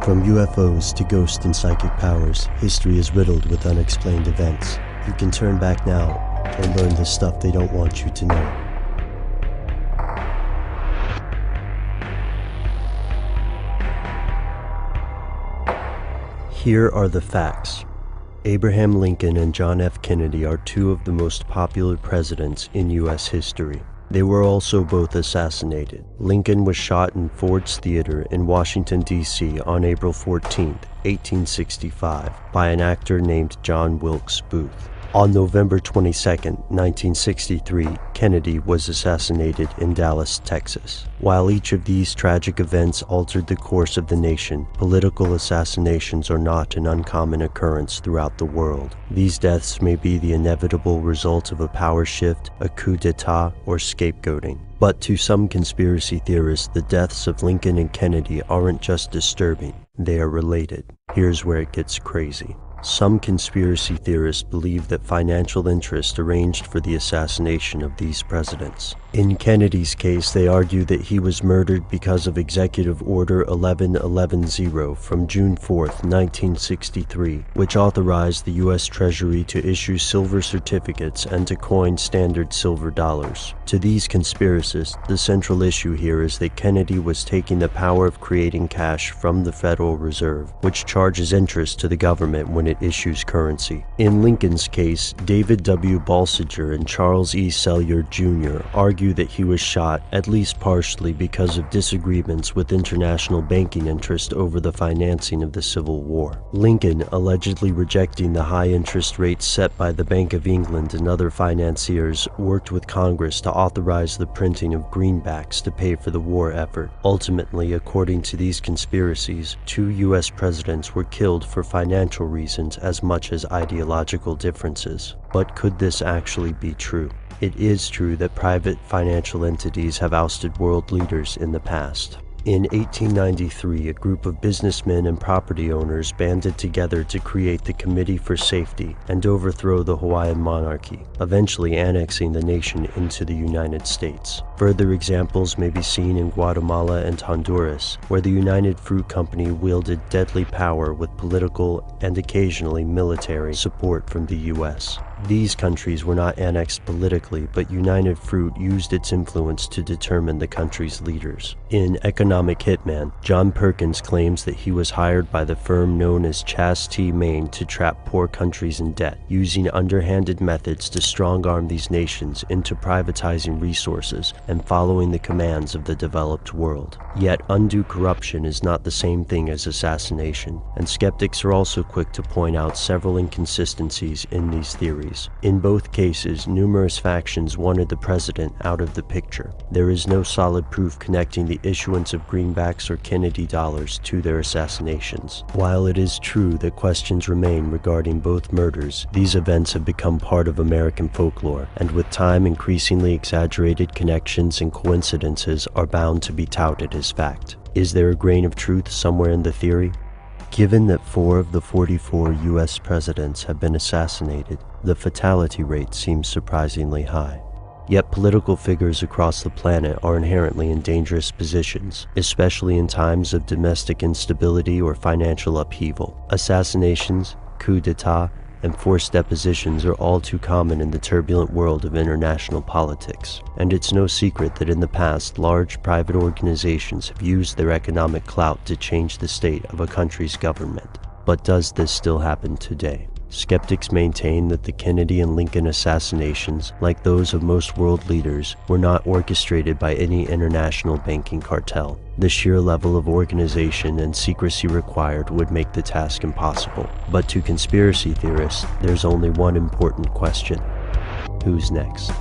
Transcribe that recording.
From UFOs to ghost and psychic powers, history is riddled with unexplained events. You can turn back now and learn the stuff they don't want you to know. Here are the facts. Abraham Lincoln and John F. Kennedy are two of the most popular presidents in U.S. history. They were also both assassinated. Lincoln was shot in Ford's Theater in Washington, D.C. on April 14, 1865, by an actor named John Wilkes Booth. On November 22, 1963, Kennedy was assassinated in Dallas, Texas. While each of these tragic events altered the course of the nation, political assassinations are not an uncommon occurrence throughout the world. These deaths may be the inevitable result of a power shift, a coup d'etat, or scapegoating. But to some conspiracy theorists, the deaths of Lincoln and Kennedy aren't just disturbing, they are related. Here's where it gets crazy. Some conspiracy theorists believe that financial interests arranged for the assassination of these presidents. In Kennedy's case, they argue that he was murdered because of Executive Order 11110 from June 4, 1963, which authorized the U.S. Treasury to issue silver certificates and to coin standard silver dollars. To these conspiracists, the central issue here is that Kennedy was taking the power of creating cash from the Federal Reserve, which charges interest to the government when it issues currency. In Lincoln's case, David W. Balsinger and Charles E. Sellier Jr. argue that he was shot, at least partially, because of disagreements with international banking interest over the financing of the Civil War. Lincoln, allegedly rejecting the high interest rates set by the Bank of England and other financiers, worked with Congress to authorize the printing of greenbacks to pay for the war effort. Ultimately, according to these conspiracies, two U.S. presidents were killed for financial reasons as much as ideological differences. But could this actually be true? It is true that private financial entities have ousted world leaders in the past. In 1893, a group of businessmen and property owners banded together to create the Committee for Safety and overthrow the Hawaiian monarchy, eventually annexing the nation into the United States. Further examples may be seen in Guatemala and Honduras, where the United Fruit Company wielded deadly power with political and occasionally military support from the U.S. These countries were not annexed politically, but United Fruit used its influence to determine the country's leaders. In Economic Hitman, John Perkins claims that he was hired by the firm known as Chas T. Main to trap poor countries in debt, using underhanded methods to strong-arm these nations into privatizing resources and following the commands of the developed world. Yet undue corruption is not the same thing as assassination, and skeptics are also quick to point out several inconsistencies in these theories. In both cases, numerous factions wanted the president out of the picture. There is no solid proof connecting the issuance of greenbacks or Kennedy dollars to their assassinations. While it is true that questions remain regarding both murders, these events have become part of American folklore, and with time, increasingly exaggerated connections and coincidences are bound to be touted as fact. Is there a grain of truth somewhere in the theory? Given that 4 of the 44 U.S. presidents have been assassinated, the fatality rate seems surprisingly high. Yet political figures across the planet are inherently in dangerous positions, especially in times of domestic instability or financial upheaval. Assassinations, coup d'etat, and forced depositions are all too common in the turbulent world of international politics. And it's no secret that in the past, large private organizations have used their economic clout to change the state of a country's government. But does this still happen today? Skeptics maintain that the Kennedy and Lincoln assassinations, like those of most world leaders, were not orchestrated by any international banking cartel. The sheer level of organization and secrecy required would make the task impossible. But to conspiracy theorists, there's only one important question: who's next?